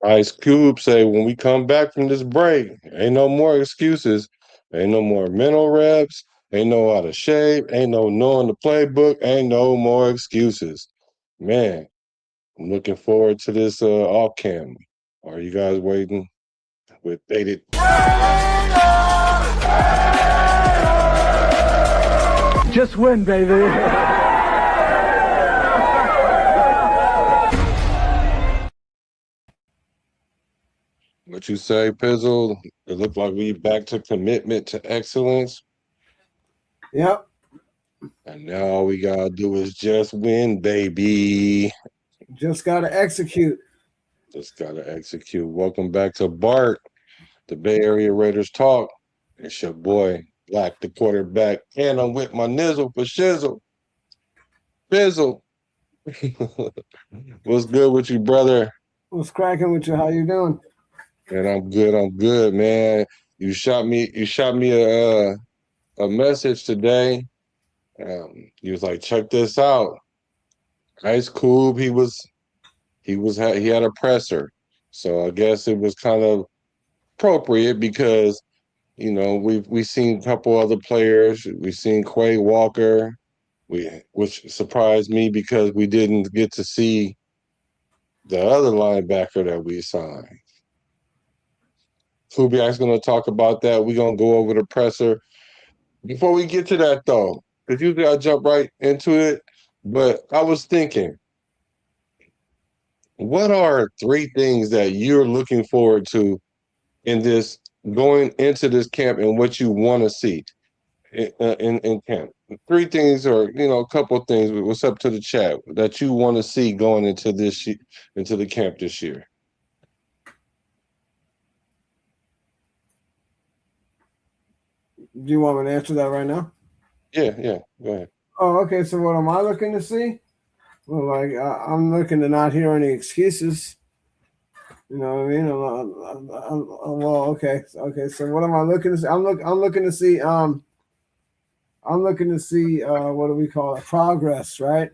Ice Cube say when we come back from this break, ain't no more excuses, ain't no more mental reps, ain't no out of shape, ain't no knowing the playbook, ain't no more excuses. Man, I'm looking forward to this off cam. Are you guys waiting with bated? Just win, baby. What you say, Pizzle? It looked like we back to commitment to excellence. Yep. And now all we gotta do is just win, baby. Just got to execute. Just gotta execute. Welcome back to Bart, the Bay Area Raiders talk. It's your boy, Black, the quarterback, and I'm with my nizzle for shizzle. Fizzle. What's good with you, brother? What's cracking with you? How you doing? And I'm good, man. You shot me a message today. He was like, check this out. Ice Cube, he had a presser. So I guess it was kind of appropriate because we've seen a couple other players. We've seen Quay Walker, which surprised me because we didn't get to see the other linebacker that we signed. Kubiak's going to talk about that. We're going to go over the presser. Before we get to that, though, because usually I jump right into it, but I was thinking, what are three things that you're looking forward to in this going into this camp and what you want to see in camp? Three things, or a couple of things. What's up to the chat that you want to see going into into the camp this year? Do you want me to answer that right now? Yeah, go ahead. Oh, okay. So what am I looking to see? Well, like I'm looking to not hear any excuses. You know what I mean? Well, okay. So what am I looking to see? I'm looking to see. I'm looking to see. What do we call it? Progress, right?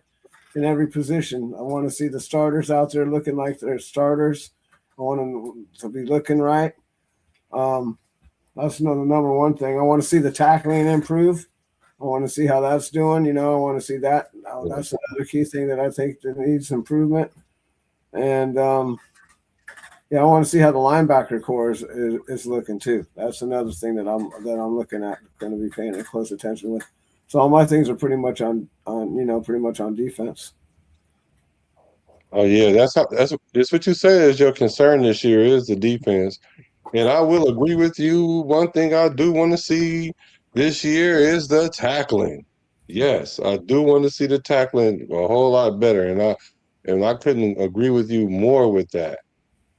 In every position. I want to see the starters out there looking like they're starters. I want them to be looking right. That's another number one thing. I want to see the tackling improve. I want to see how that's doing. I want to see that. That's another key thing that I think that needs improvement. And I want to see how the linebacker core is looking too. That's another thing that I'm looking at, going to be paying close attention with. So all my things are pretty much on defense. Oh yeah, that's what you say is your concern this year is the defense. And I will agree with you. One thing I do want to see this year is the tackling. Yes, I do want to see the tackling a whole lot better, and I couldn't agree with you more with that.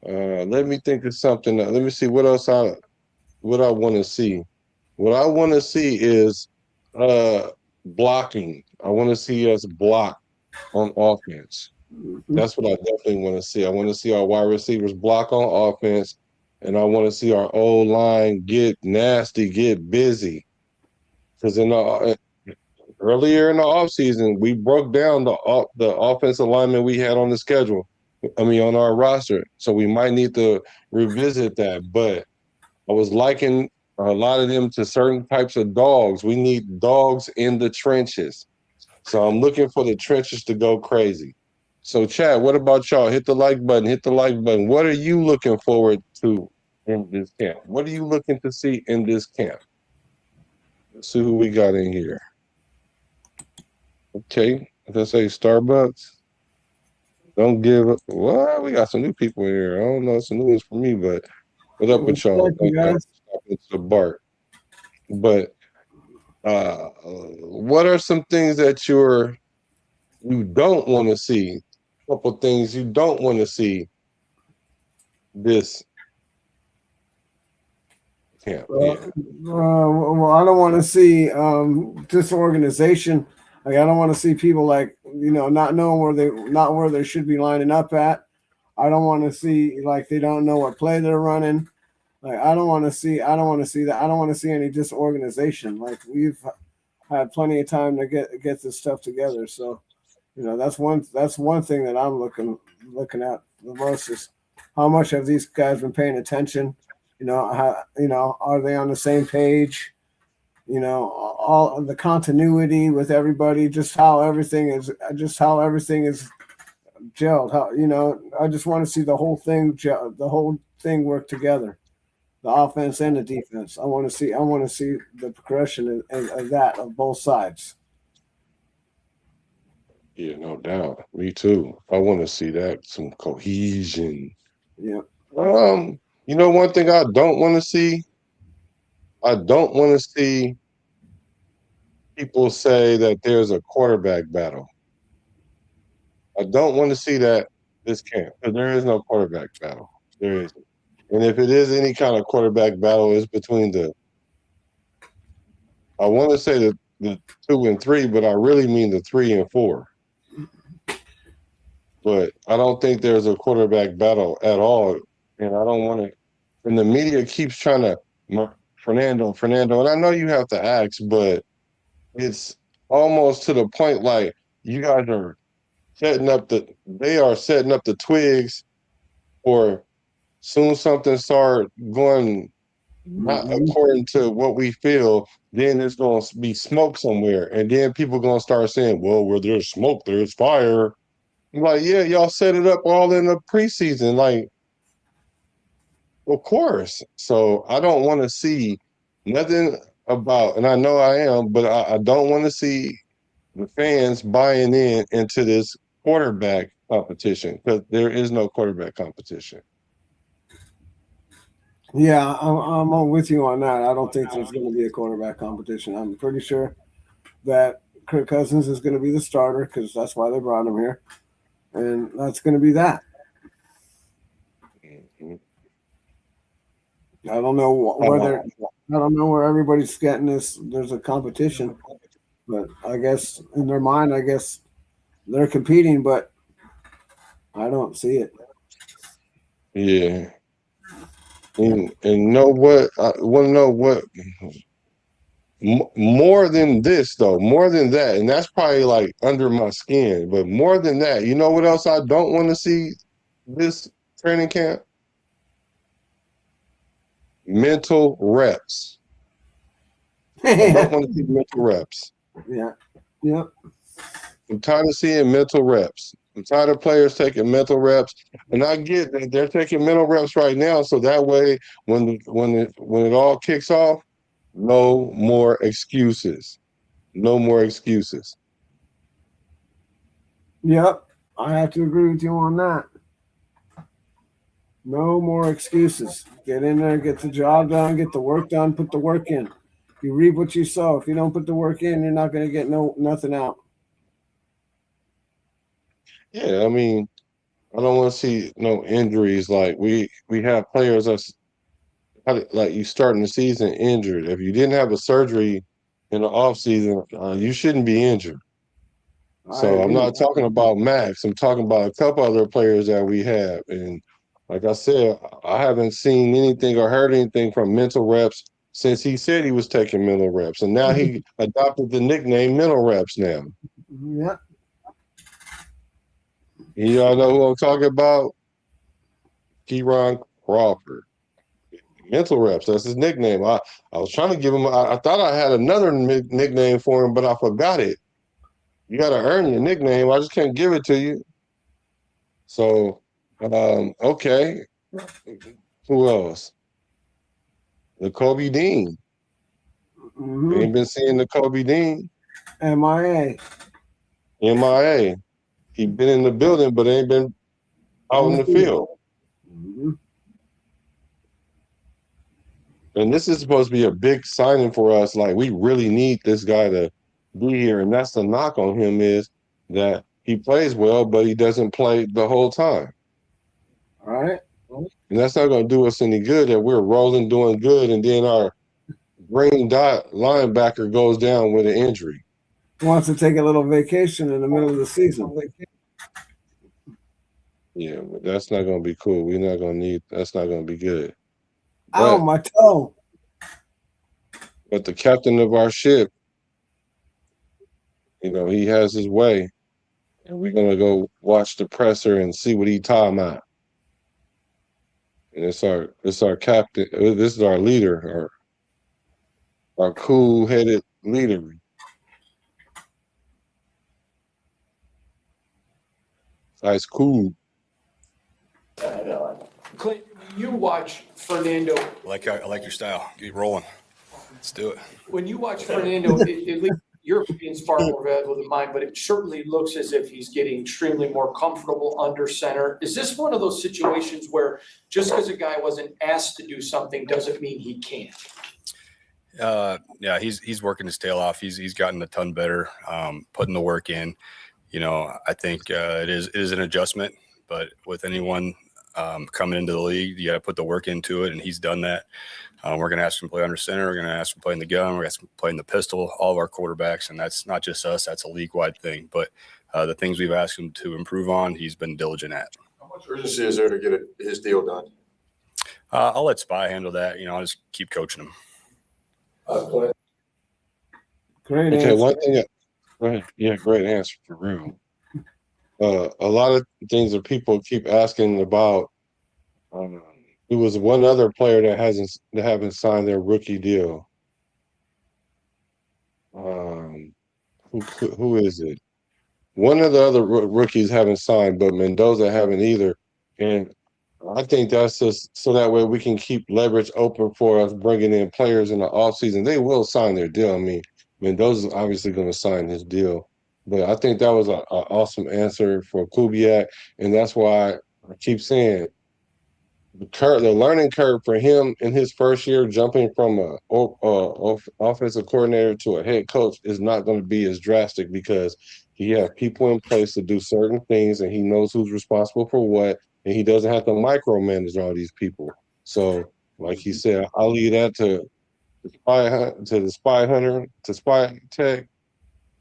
Let me think of something. Let me see what else what I want to see. What I want to see is blocking. I want to see us block on offense. That's what I definitely want to see. I want to see our wide receivers block on offense, and I want to see our O line get nasty, get busy. Because earlier in the offseason, we broke down the offensive alignment we had on the schedule. I mean, on our roster. So we might need to revisit that. But I was liking a lot of them to certain types of dogs. We need dogs in the trenches. So I'm looking for the trenches to go crazy. So, Chad, what about y'all? Hit the like button. Hit the like button. What are you looking forward to in this camp? What are you looking to see in this camp? Let's see who we got in here. Okay, let's say Starbucks. Don't give up. Well, we got some new people here. I don't know. It's some new ones for me, but what up with y'all? Thank you, guys. It's a Bart. But what are some things that you don't want to see? A couple things you don't want to see this camp. Well, I don't want to see disorganization. Like I don't want to see people not knowing where they should be lining up at. I don't want to see like they don't know what play they're running. Like I don't want to see that. I don't want to see any disorganization. Like we've had plenty of time to get this stuff together. So, that's one thing that I'm looking at the most is How much have these guys been paying attention? Are they on the same page? All of the continuity with everybody, just how everything is gelled. I just want to see the whole thing, the whole thing work together, the offense and the defense. I want to see the progression of that of both sides. Yeah, no doubt. Me too. I want to see that some cohesion. Yeah. One thing I don't want to see. I don't want to see people say that there's a quarterback battle. I don't want to see that this camp, because there is no quarterback battle. There isn't. And if it is any kind of quarterback battle, it's between I want to say the 2 and 3, but I really mean the 3 and 4. But I don't think there's a quarterback battle at all. And I don't want to, and the media keeps trying to, Fernando, and I know you have to ask, but it's almost to the point like you guys are they are setting up the twigs for soon something start going not according to what we feel, then there's going to be smoke somewhere. And then people going to start saying, well, where there's smoke, there's fire. I'm like, yeah, y'all set it up all in the preseason. Like, of course. So I don't want to see nothing about, and I know I am, but I don't want to see the fans buying into this quarterback competition, because there is no quarterback competition. Yeah, I'm with you on that. I don't think there's going to be a quarterback competition. I'm pretty sure that Kirk Cousins is going to be the starter because that's why they brought him here, and that's going to be that. Mm-hmm. I don't know where everybody's getting this. There's a competition, but I guess in their mind, I guess they're competing, but I don't see it. Yeah. And know what? I want to know what more than this, though, more than that, and that's probably like under my skin. But more than that, you know what else I don't want to see this training camp? Mental reps. I don't want to see mental reps. Yeah. Yep. I'm tired of seeing mental reps. I'm tired of players taking mental reps, and I get that they're taking mental reps right now, so that way, when it all kicks off, no more excuses. No more excuses. Yep. I have to agree with you on that. No more excuses. Get in there, get the job done, get the work done, put the work in. You reap what you sow. If you don't put the work in, you're not going to get nothing out. Yeah, I mean, I don't want to see no injuries. Like we have players that's like you starting the season injured. If you didn't have a surgery in the off season, you shouldn't be injured. I So I'm agree. not talking about Max. I'm talking about a couple other players that we have. And like I said, I haven't seen anything or heard anything from mental reps since he said he was taking mental reps. And now he adopted the nickname mental reps now. Yeah. Y'all know who I'm talking about? Keyron Crawford. Mental reps. That's his nickname. I was trying to give him, I thought I had another nickname for him, but I forgot it. You got to earn your nickname. I just can't give it to you. So, okay. Who else? The Kobe Dean. Mm-hmm. Ain't been seeing the Kobe Dean. MIA. MIA. He been in the building, but ain't been out in the field. Mm-hmm. And this is supposed to be a big signing for us. Like, we really need this guy to be here. And that's the knock on him, is that he plays well, but he doesn't play the whole time. All right. And that's not going to do us any good, that we're rolling, doing good, and then our green dot linebacker goes down with an injury. Wants to take a little vacation in the middle of the season. Yeah, but that's not going to be cool. We're not going to need, that's not going to be good. Ow, my toe. But the captain of our ship, he has his way. And we're going to go watch the presser and see what he talking about. And it's our captain. This is our leader, our cool-headed leader. Ice cool. Clint, when you watch Fernando, I like your style. Get rolling. Let's do it. when you watch Fernando, at least your opinion's far more valuable than mine, but it certainly looks as if he's getting extremely more comfortable under center. Is this one of those situations where just because a guy wasn't asked to do something doesn't mean he can't? Yeah, he's working his tail off. He's gotten a ton better, putting the work in. I think it is an adjustment, but with anyone coming into the league, you got to put the work into it, and he's done that. We're going to ask him to play under center. We're going to ask him to play in the gun. We're going to ask him to play in the pistol, all of our quarterbacks, and that's not just us. That's a league-wide thing. But the things we've asked him to improve on, he's been diligent at. How much urgency is there to get his deal done? I'll let Spy handle that. I'll just keep coaching him. Great Okay, answer. one thing. Right, yeah, great answer for real. A lot of things that people keep asking about. There was one other player that haven't signed their rookie deal. Who is it? One of the other rookies haven't signed, but Mendoza haven't either. And I think that's just so that way we can keep leverage open for us bringing in players in the offseason. They will sign their deal. I mean, Mendoza's obviously going to sign his deal. But I think that was an awesome answer for Kubiak. And that's why I keep saying the learning curve for him in his first year, jumping from a offensive coordinator to a head coach, is not going to be as drastic because he has people in place to do certain things, and he knows who's responsible for what, and he doesn't have to micromanage all these people. So, like he said, I'll leave that to the spy hunter, to spy tech,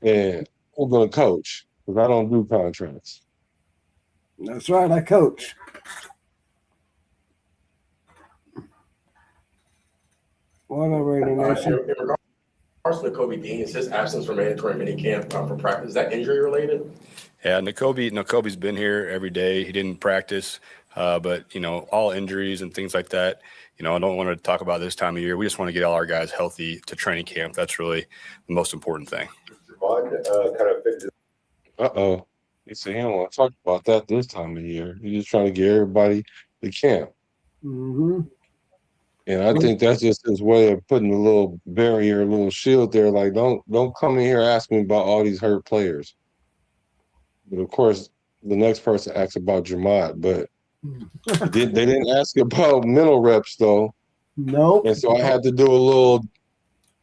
and I'm going to coach because I don't do contracts. That's right. I coach. Whatever, In Nation. regards to Kobe Dean, is his absence from mandatory minicamp for practice, is that injury related? Yeah, Nakobe's been here every day. He didn't practice, but all injuries and things like that. I don't want to talk about this time of year. We just want to get all our guys healthy to training camp. That's really the most important thing. Uh-oh. He said he don't want to talk about that this time of year. He's just trying to get everybody to camp. Mm-hmm. And I think that's just his way of putting a little barrier, a little shield there. Like, don't come in here asking me about all these hurt players. But of course, the next person asks about Jamad, but they didn't ask about mental reps though. Nope. And so I had to do a little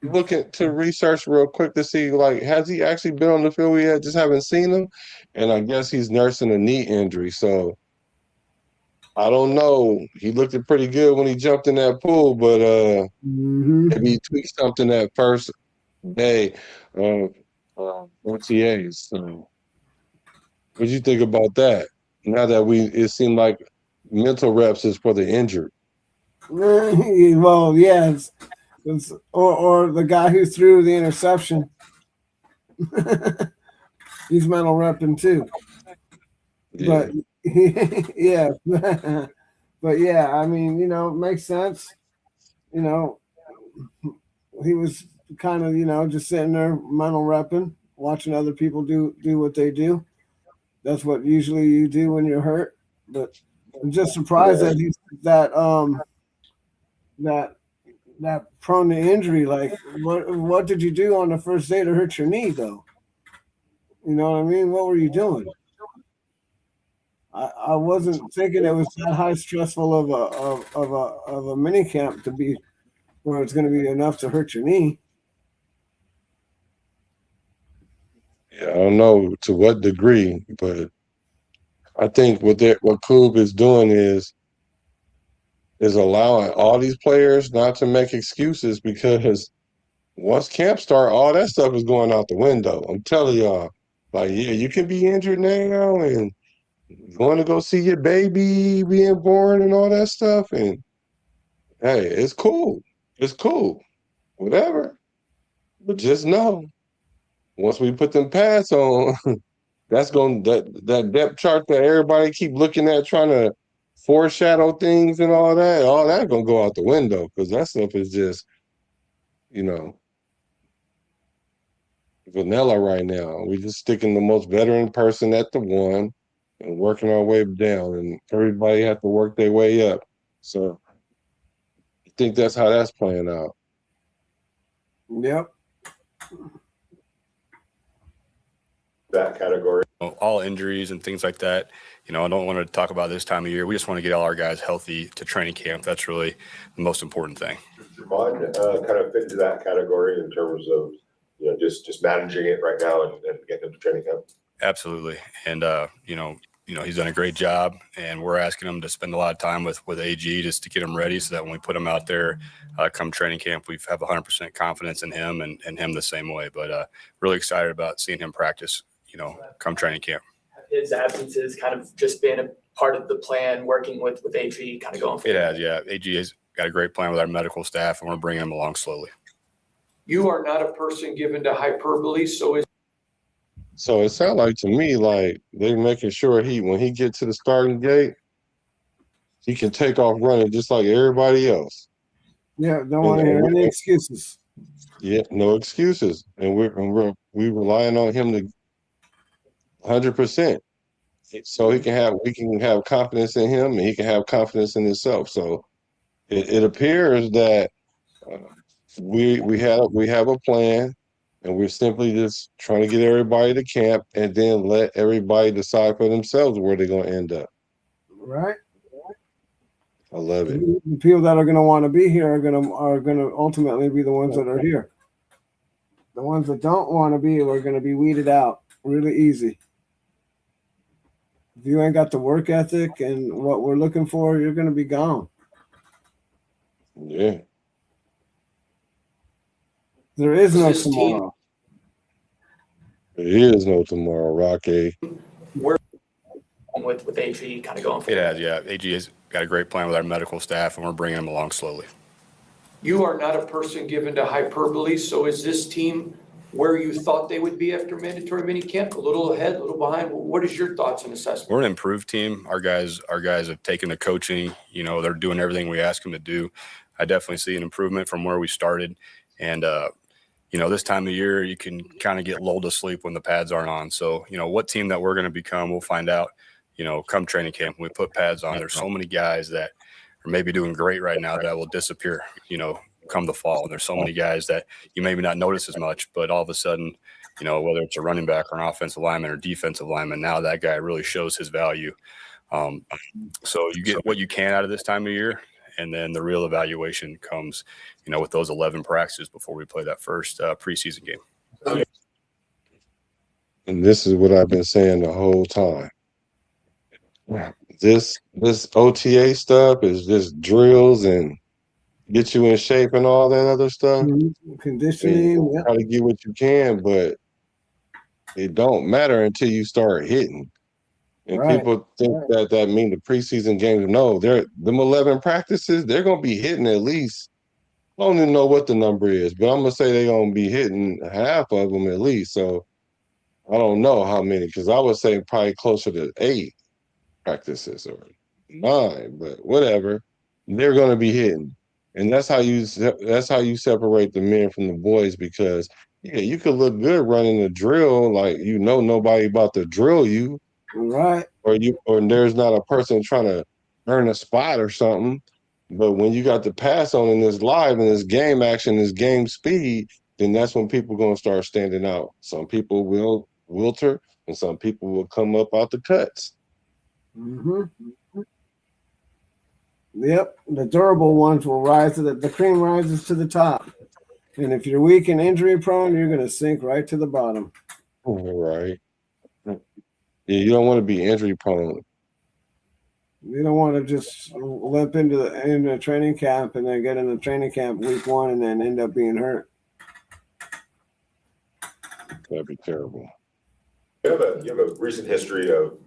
to research real quick to see, like, has he actually been on the field? We just haven't seen him. And I guess he's nursing a knee injury. So I don't know. He looked pretty good when he jumped in that pool, but maybe he tweaked something that first day of OTAs. So what do you think about that? Now that it seemed like mental reps is for the injured. Well, yeah, or the guy who threw the interception. He's mental repping too. Yeah. But yeah, but yeah, I mean, it makes sense. He was kind of, just sitting there mental repping, watching other people do what they do. That's what usually you do when you're hurt. But I'm just surprised that he's that prone to injury. Like, what did you do on the first day to hurt your knee, though? You know what I mean? What were you doing? I wasn't thinking it was that high stressful of a mini camp to be where it's going to be enough to hurt your knee. Yeah, I don't know to what degree, but I think what Koob is doing is allowing all these players not to make excuses, because once camp start, all that stuff is going out the window. I'm telling y'all, like, yeah, you can be injured now and going to go see your baby being born and all that stuff, and hey, it's cool. It's cool. Whatever. But just know, once we put them pads on, that's going that depth chart that everybody keep looking at, trying to foreshadow things and all that gonna go out the window because that stuff is just, you know, vanilla right now. We just sticking the most veteran person at the one and working our way down, and everybody have to work their way up. So I think that's how that's playing out. Yep. That category. All injuries and things like that. I don't want to talk about this time of year. We just want to get all our guys healthy to training camp. That's really the most important thing. Javon kind of fit into that category in terms of, just managing it right now and getting them to training camp. Absolutely. And, he's done a great job, and we're asking him to spend a lot of time with AG just to get him ready so that when we put him out there come training camp, we have 100% confidence in him and him the same way. But really excited about seeing him practice, come training camp. His absences kind of just been a part of the plan, working with AG kind of going forward. It has, yeah. AG has got a great plan with our medical staff, and we're bringing him along slowly. You are not a person given to hyperbole, so it sounds like to me like they're making sure when he gets to the starting gate, he can take off running just like everybody else. Yeah, don't want to hear any excuses. Yeah, no excuses, and we relying on him to 100%, so we can have confidence in him, and he can have confidence in himself. So it appears that we have a plan, and we're simply just trying to get everybody to camp, and then let everybody decide for themselves where they're going to end up. Right. I love it. The people that are going to want to be here are going to ultimately be the ones that are here. The ones that don't want to be are going to be weeded out really easy. If you ain't got the work ethic and what we're looking for, you're going to be gone. Yeah. There is no tomorrow. There is no tomorrow, Rocky. We're with AG kind of going forward. It has, yeah. AG has got a great plan with our medical staff, and we're bringing him along slowly. You are not a person given to hyperbole, so is this team where you thought they would be after mandatory minicamp? A little ahead, a little behind? What is your thoughts and assessment? We're an improved team. Our guys have taken the coaching. They're doing everything we ask them to do. I definitely see an improvement from where we started. And, this time of year, you can kind of get lulled to sleep when the pads aren't on. So, what team that we're going to become, we'll find out, come training camp. When we put pads on, there's so many guys that are maybe doing great right now that will disappear, come the fall. And there's so many guys that you maybe not notice as much, but all of a sudden, whether it's a running back or an offensive lineman or defensive lineman, now that guy really shows his value. So you get what you can out of this time of year. And then the real evaluation comes, with those 11 practices before we play that first preseason game. And this is what I've been saying the whole time. This OTA stuff is just drills and get you in shape and all that other stuff. Conditioning. Try to get what you can, but it don't matter until you start hitting. And people think that mean the preseason games. No, them 11 practices, they're going to be hitting at least. I don't even know what the number is, but I'm going to say they're going to be hitting half of them at least. So I don't know how many, because I would say probably closer to 8 practices or 9, but whatever. They're going to be hitting. And that's how you separate the men from the boys, because you could look good running a drill, like nobody about to drill you. Right. Or there's not a person trying to earn a spot or something. But when you got the pass on in this live and this game action, this game speed, then that's when people are going to start standing out. Some people will wilter, and some people will come up out the cuts. Mm-hmm. Yep, the durable ones will rise the cream rises to the top. And if you're weak and injury prone, you're going to sink right to the bottom. Right. Yeah, you don't want to be injury prone. You don't want to just limp into a training camp and then get in the training camp week 1 and then end up being hurt. That'd be terrible. You have a recent history of,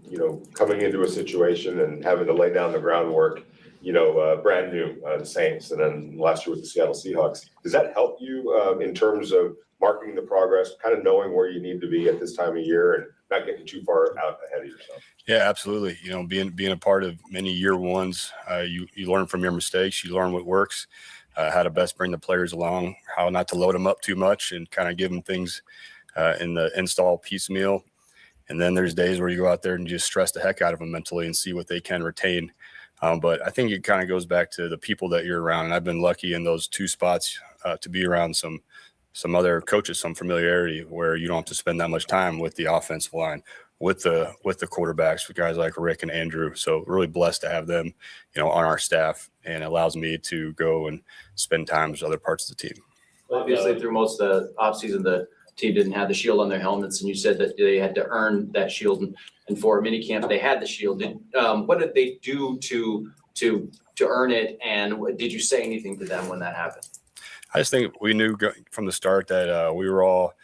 coming into a situation and having to lay down the groundwork, brand new, the Saints, and then last year with the Seattle Seahawks. Does that help you in terms of marking the progress, kind of knowing where you need to be at this time of year and not getting too far out ahead of yourself. Yeah, absolutely. You know, being a part of many year ones, you learn from your mistakes. You learn what works, how to best bring the players along, how not to load them up too much, and kind of give them things in the install piecemeal. And then there's days where you go out there and just stress the heck out of them mentally and see what they can retain. But I think it kind of goes back to the people that you're around. And I've been lucky in those two spots to be around some other coaches, some familiarity where you don't have to spend that much time with the offensive line, with the quarterbacks, with guys like Rick and Andrew. So really blessed to have them, you know, on our staff, and it allows me to go and spend time with other parts of the team. Obviously, through most of the offseason, the team didn't have the shield on their helmets, and you said that they had to earn that shield. And for minicamp, they had the shield. What did they do to earn it? And did you say anything to them when that happened? I just think we knew from the start that we were all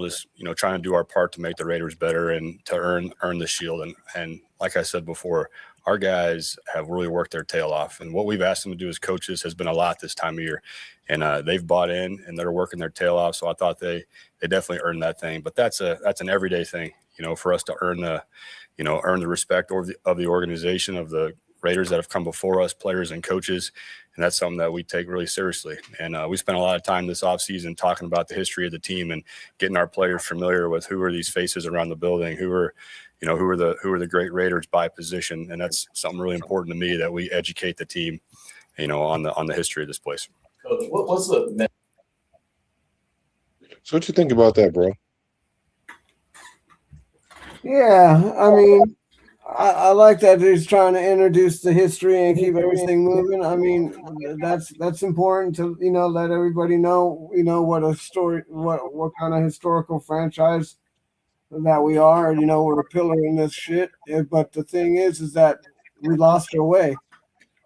just, you know, trying to do our part to make the Raiders better and to earn the shield. And like I said before, our guys have really worked their tail off. And what we've asked them to do as coaches has been a lot this time of year. And they've bought in and they're working their tail off. So I thought they definitely earned that thing. But that's an everyday thing, you know, for us to earn the respect of the organization, of the Raiders that have come before us, players and coaches. And that's something that we take really seriously. And we spent a lot of time this offseason talking about the history of the team and getting our players familiar with who are these faces around the building, who are the great Raiders by position. And that's something really important to me, that we educate the team, you know, on the history of this place. Coach, what's the So what you think about that, bro? Yeah, I mean, I like that he's trying to introduce the history and keep everything moving. I mean, that's important to, you know, let everybody know, you know, what kind of historical franchise that we are. You know, we're a pillar in this shit. But the thing is that we lost our way.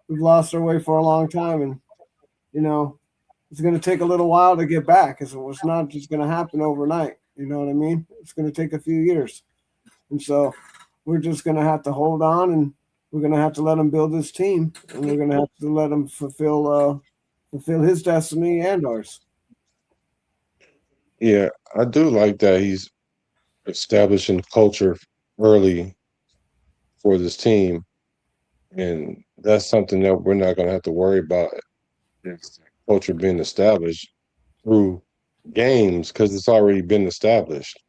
We've lost our way for a long time, and you know, it's going to take a little while to get back. It's not just going to happen overnight. You know what I mean? It's going to take a few years, and so we're just going to have to hold on, and we're going to have to let him build his team, and we're going to have to let him fulfill his destiny and ours. Yeah, I do like that he's establishing culture early for this team, and that's something that we're not going to have to worry about. It's culture being established through games because it's already been established,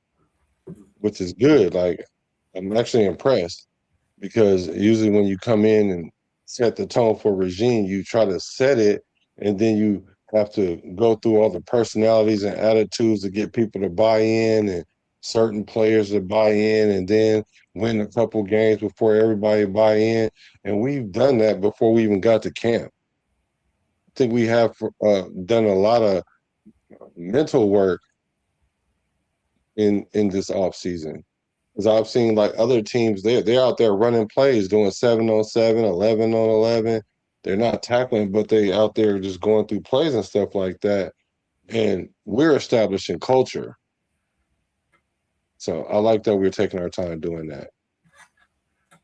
which is good. Like, I'm actually impressed because usually when you come in and set the tone for a regime, you try to set it, and then you have to go through all the personalities and attitudes to get people to buy in and certain players to buy in, and then win a couple games before everybody buy in. And we've done that before we even got to camp. I think we have done a lot of mental work in this offseason. Because I've seen like other teams, they're out there running plays, doing 7-on-7, 11-on-11. They're not tackling, but they out there just going through plays and stuff like that. And we're establishing culture. So I like that we're taking our time doing that.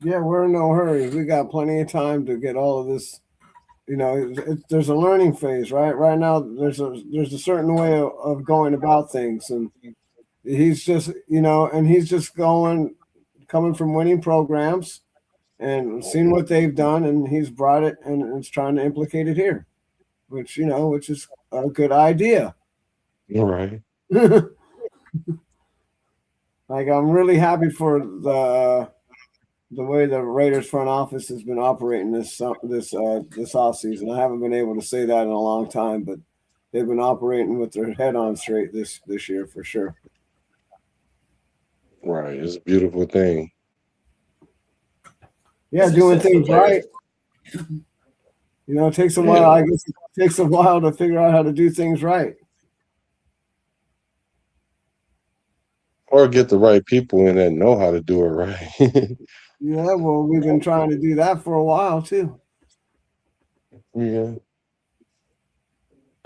Yeah, we're in no hurry. We got plenty of time to get all of this. You know, there's a learning phase, right? Right now, there's a certain way of going about things, and he's just, you know, and he's just coming from winning programs and seeing what they've done, and he's brought it and is trying to implicate it here, which is a good idea. All right. Like, I'm really happy for the way the Raiders front office has been operating this offseason. I haven't been able to say that in a long time, but they've been operating with their head on straight this year for sure. Right. It's a beautiful thing. Yeah, doing things right. You know, it takes a while. I guess it takes a while to figure out how to do things right. Or get the right people in that know how to do it right. Yeah, well, we've been trying to do that for a while too. Yeah.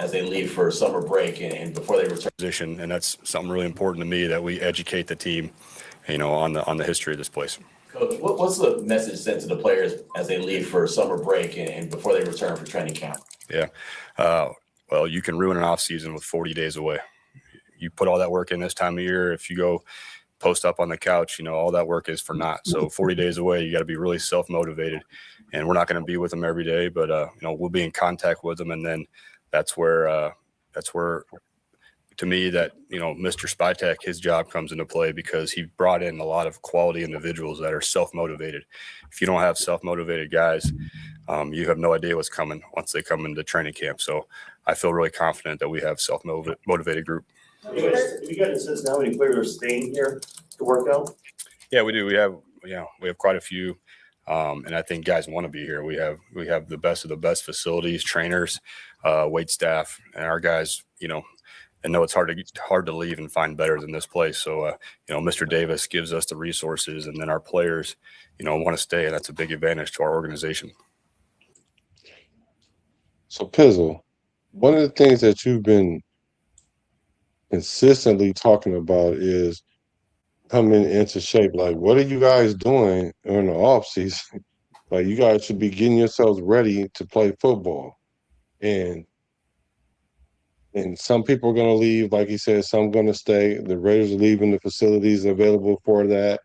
as they leave for summer break and before they return? Position, and that's something really important to me, that we educate the team, you know, on the history of this place. Coach, what's the message sent to the players as they leave for summer break and before they return for training camp? Yeah. Well, you can ruin an off season with 40 days away. You put all that work in this time of year. If you go post up on the couch, all that work is for naught. So 40 days away, you got to be really self-motivated, and we're not going to be with them every day, but we'll be in contact with them. And then that's where to me that, Mr. Spytek, his job comes into play, because he brought in a lot of quality individuals that are self-motivated. If you don't have self-motivated guys, you have no idea what's coming once they come into training camp. So I feel really confident that we have self-motivated group. Have you got a sense now any players are staying here to work out? Yeah, we do. We have quite a few. And I think guys want to be here. We have the best of the best facilities, trainers, wait staff, and our guys, and know it's hard to leave and find better than this place. So, Mr. Davis gives us the resources, and then our players, want to stay, and that's a big advantage to our organization. So, Pizzle, one of the things that you've been consistently talking about is coming into shape. Like, what are you guys doing during the off season? Like, you guys should be getting yourselves ready to play football. And some people are going to leave, like he said, some going to stay. The Raiders are leaving the facilities available for that.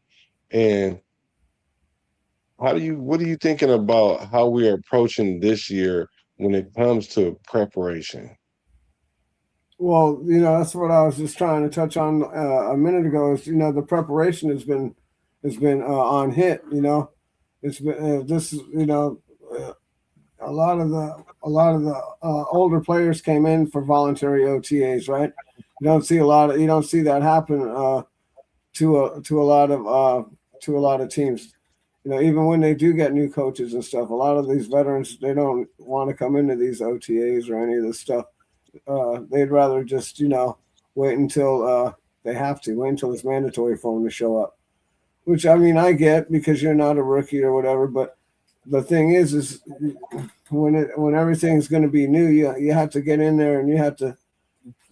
And what are you thinking about how we are approaching this year when it comes to preparation? Well, that's what I was just trying to touch on a minute ago. Is the preparation has been on hit. It's been a lot of the older players came in for voluntary OTAs, right? You don't see that happen to a lot of teams. Even when they do get new coaches and stuff, a lot of these veterans, they don't want to come into these OTAs or any of this stuff. They'd rather just wait until they have to wait until it's mandatory for them to show up, which I get, because you're not a rookie or whatever. But the thing is when everything's going to be new, you have to get in there and you have to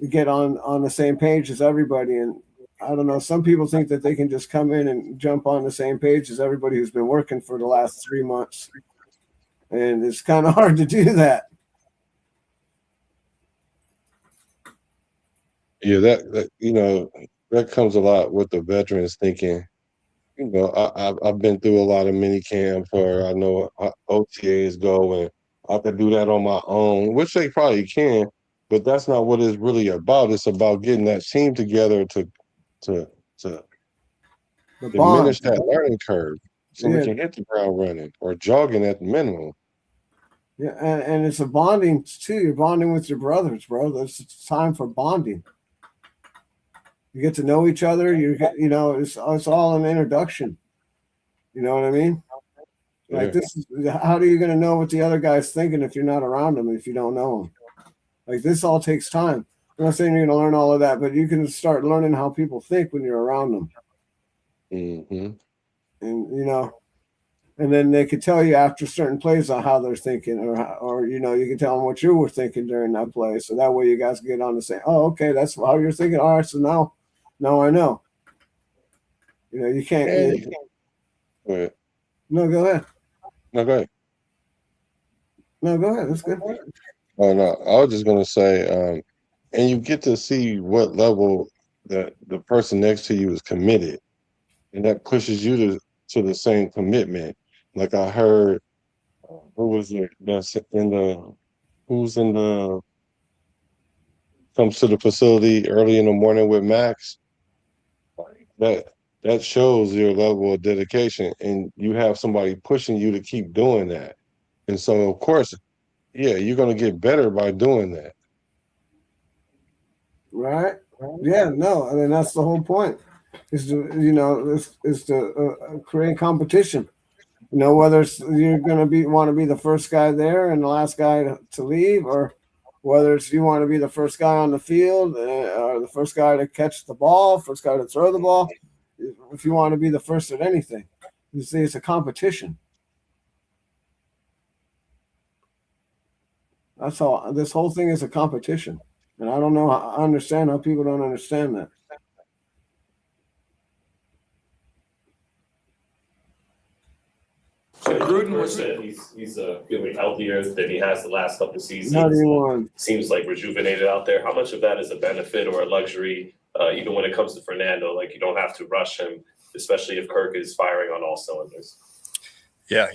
get on the same page as everybody. And I don't know, some people think that they can just come in and jump on the same page as everybody who's been working for the last 3 months, and it's kind of hard to do that. Yeah, that comes a lot with the veterans thinking. I've been through a lot of mini camp, or I know how OTAs go, and I could do that on my own, which they probably can, but that's not what it's really about. It's about getting that team together to diminish that learning curve, so we can hit the ground running or jogging at the minimum. Yeah, and it's a bonding too. You're bonding with your brothers, bro. It's time for bonding. You get to know each other. It's all an introduction. You know what I mean? Like, how are you going to know what the other guy's thinking if you're not around him, if you don't know him? Like, this all takes time. I'm not saying you're going to learn all of that, but you can start learning how people think when you're around them. Mm-hmm. And and then they could tell you after certain plays on how they're thinking, or you can tell them what you were thinking during that play. So that way you guys get on to say, oh, okay, that's how you're thinking. All right, so now I know. You can't. Go ahead. No, go ahead. No, go ahead. No, go ahead. That's good. Oh, no, I was just going to say, and you get to see what level that the person next to you is committed, and that pushes you to the same commitment. Like I heard, who was it that's comes to the facility early in the morning with Max? That shows your level of dedication, and you have somebody pushing you to keep doing that. And so, of course, yeah, you're going to get better by doing that. Right? Yeah, no, I mean, that's the whole point. Is to create competition. Whether you're going to want to be the first guy there and the last guy to leave, or whether you want to be the first guy on the field, or the first guy to catch the ball, first guy to throw the ball. If you want to be the first at anything, you see, it's a competition. That's all. This whole thing is a competition, and I don't know. I understand how people don't understand that. So Gruden was said he's feeling healthier than he has the last couple of seasons. Not anyone. Seems like rejuvenated out there. How much of that is a benefit or a luxury even when it comes to Fernando, like you don't have to rush him, especially if Kirk is firing on all cylinders. Yeah,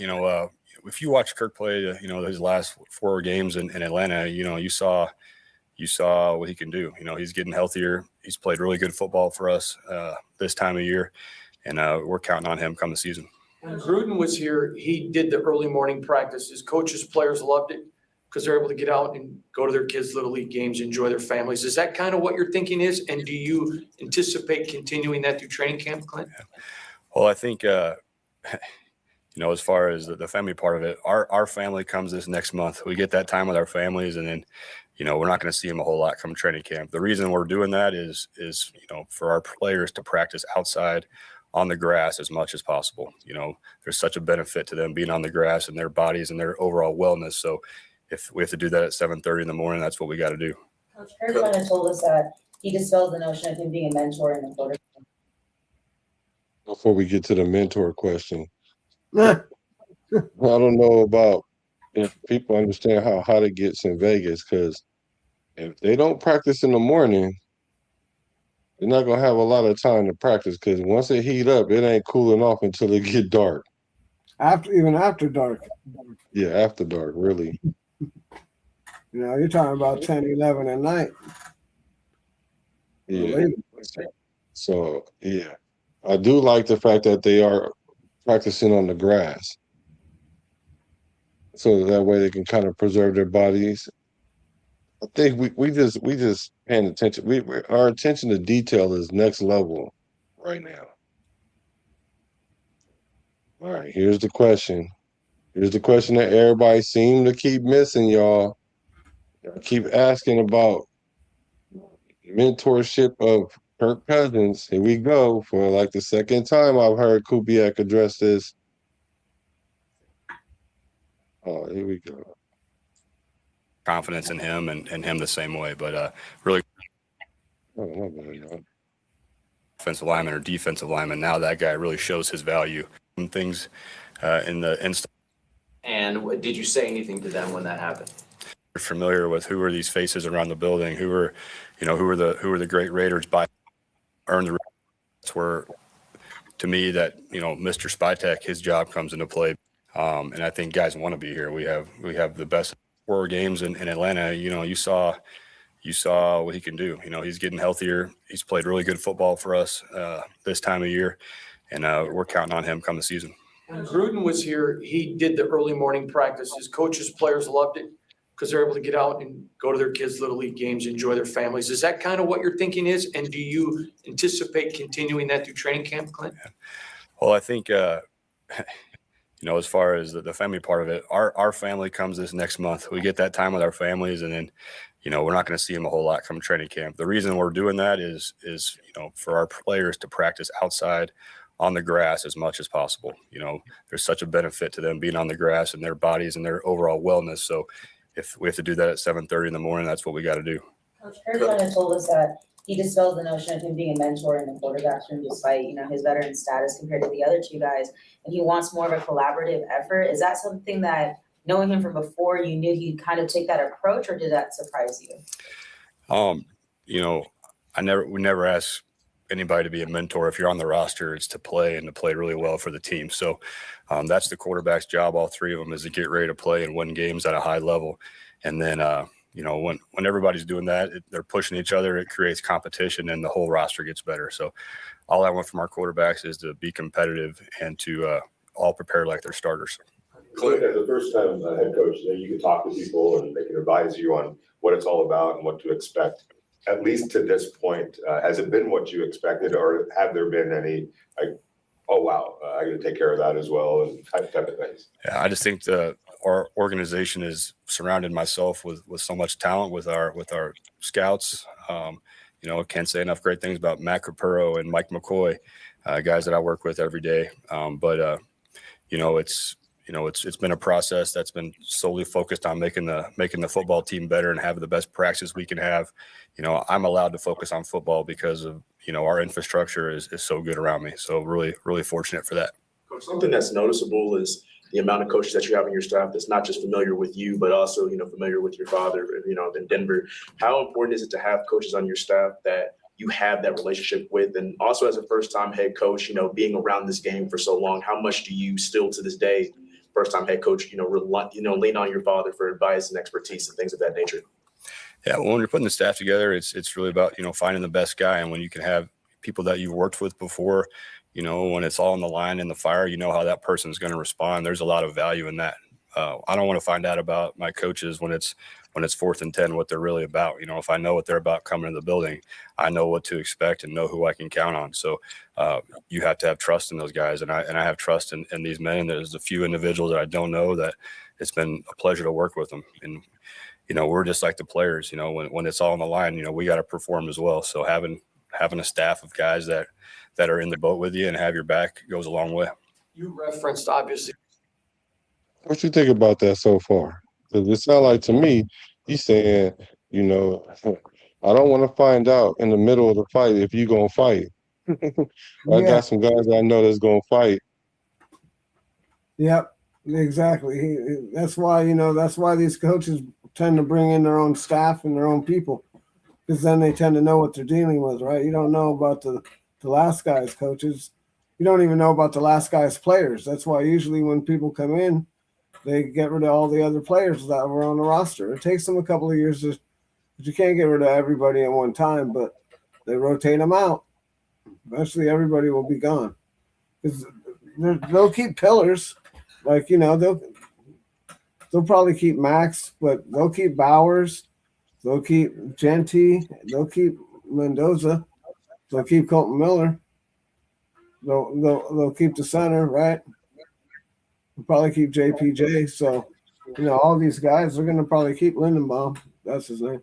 if you watch Kirk play, his last 4 games in Atlanta, you saw what he can do. He's getting healthier. He's played really good football for us this time of year, and we're counting on him come the season. When Gruden was here, he did the early morning practices. Coaches, players loved it because they're able to get out and go to their kids' Little League games, enjoy their families. Is that kind of what your thinking is? And do you anticipate continuing that through training camp, Clint? Well, I think, as far as the family part of it, our family comes this next month. We get that time with our families, and then, we're not going to see them a whole lot come training camp. The reason we're doing that is for our players to practice outside on the grass as much as possible. There's such a benefit to them being on the grass and their bodies and their overall wellness. So if we have to do that at 7:30 in the morning, that's what we got to do. Coach Kirk kind of told us that he dispels the notion of him being a mentor in the quarterback. Before we get to the mentor question, I don't know about if people understand how hot it gets in Vegas, because if they don't practice in the morning, they're not going to have a lot of time to practice, because once it heat up, it ain't cooling off until it get dark. Even after dark. Yeah, after dark, really. You're talking about 10, 11 at night. Yeah. So, yeah. I do like the fact that they are practicing on the grass, so that way they can kind of preserve their bodies. I think we just paying attention. Our attention to detail is next level right now. All right, here's the question. Here's the question that everybody seem to keep missing, y'all. I keep asking about mentorship of Kirk Cousins. Here we go. For like the second time I've heard Kubiak address this. Oh, here we go. Confidence in him and him the same way, but really offensive lineman or defensive lineman, now that guy really shows his value and things in the instant. And did you say anything to them when that happened? You're familiar with who are these faces around the building, who are the great Raiders by earn the. That's where, to me, that Mr. Spytek, his job comes into play, and I think guys want to be here. We have the best 4 games in Atlanta. You saw what he can do. He's getting healthier. He's played really good football for us this time of year, and we're counting on him come the season. When Gruden was here, he did the early morning practices. Coaches, players loved it because they're able to get out and go to their kids' Little League games, enjoy their families. Is that kind of what your thinking is? And do you anticipate continuing that through training camp, Clint? Well, I think, as far as the family part of it, our family comes this next month. We get that time with our families, and then, we're not going to see them a whole lot come training camp. The reason we're doing that is for our players to practice outside on the grass as much as possible. There's such a benefit to them being on the grass and their bodies and their overall wellness. So if we have to do that at 7:30 in the morning, that's what we got to do. Coach Kirk kind of told us that he dispels the notion of him being a mentor in the quarterback room, despite his veteran status compared to the other 2 guys, and he wants more of a collaborative effort. Is that something that, knowing him from before, you knew he'd kind of take that approach, or did that surprise you? We never ask anybody to be a mentor. If you're on the roster, it's to play and to play really well for the team. So that's the quarterback's job. All 3 of them is to get ready to play and win games at a high level. And then, when everybody's doing that, they're pushing each other, it creates competition and the whole roster gets better. So all I want from our quarterbacks is to be competitive and to all prepare like they're starters. Clint, as a first-time head coach, you can talk to people and they can advise you on what it's all about and what to expect. At least to this point, has it been what you expected, or have there been any oh wow, I got to take care of that as well, and type of things? Yeah, I just think our organization has surrounded myself with so much talent with our scouts. Can't say enough great things about Matt Capurro and Mike McCoy, guys that I work with every day. It's been a process that's been solely focused on making the football team better and have the best practice we can have. I'm allowed to focus on football because of our infrastructure is so good around me. So really, really fortunate for that. Coach, something that's noticeable is the amount of coaches that you have in your staff that's not just familiar with you, but also familiar with your father. In Denver, how important is it to have coaches on your staff that you have that relationship with? And also as a first-time head coach, you know, being around this game for so long, how much do you still to this day, first-time head coach, lean on your father for advice and expertise and things of that nature? Yeah, well, when you're putting the staff together, it's really about, finding the best guy. And when you can have people that you've worked with before, when it's all on the line in the fire, how that person's going to respond. There's a lot of value in that. I don't want to find out about my coaches when it's 4th and 10, what they're really about. If I know what they're about coming to the building, I know what to expect and know who I can count on. So you have to have trust in those guys. And I have trust in these men. There's a few individuals that I don't know that it's been a pleasure to work with them. And, we're just like the players, when it's all on the line, we got to perform as well. So having a staff of guys that are in the boat with you and have your back goes a long way. You referenced, obviously. What you think about that so far? Because it sounds like to me, he's saying, I don't want to find out in the middle of the fight if you're going to fight. I got some guys I know that's going to fight. Yep, exactly. That's why these coaches tend to bring in their own staff and their own people, because then they tend to know what they're dealing with, right? You don't know about the last guy's coaches. You don't even know about the last guy's players. That's why usually when people come in, they get rid of all the other players that were on the roster. It takes them a couple of years but you can't get rid of everybody at one time, but they rotate them out. Eventually everybody will be gone. Because they'll keep pillars. Like, they'll probably keep Max, but they'll keep Bowers. They'll keep Genty. They'll keep Mendoza. They'll keep Colton Miller. They'll keep the center, right? They'll probably keep JPJ. So, all these guys are going to probably keep Lindenbaum. That's his name.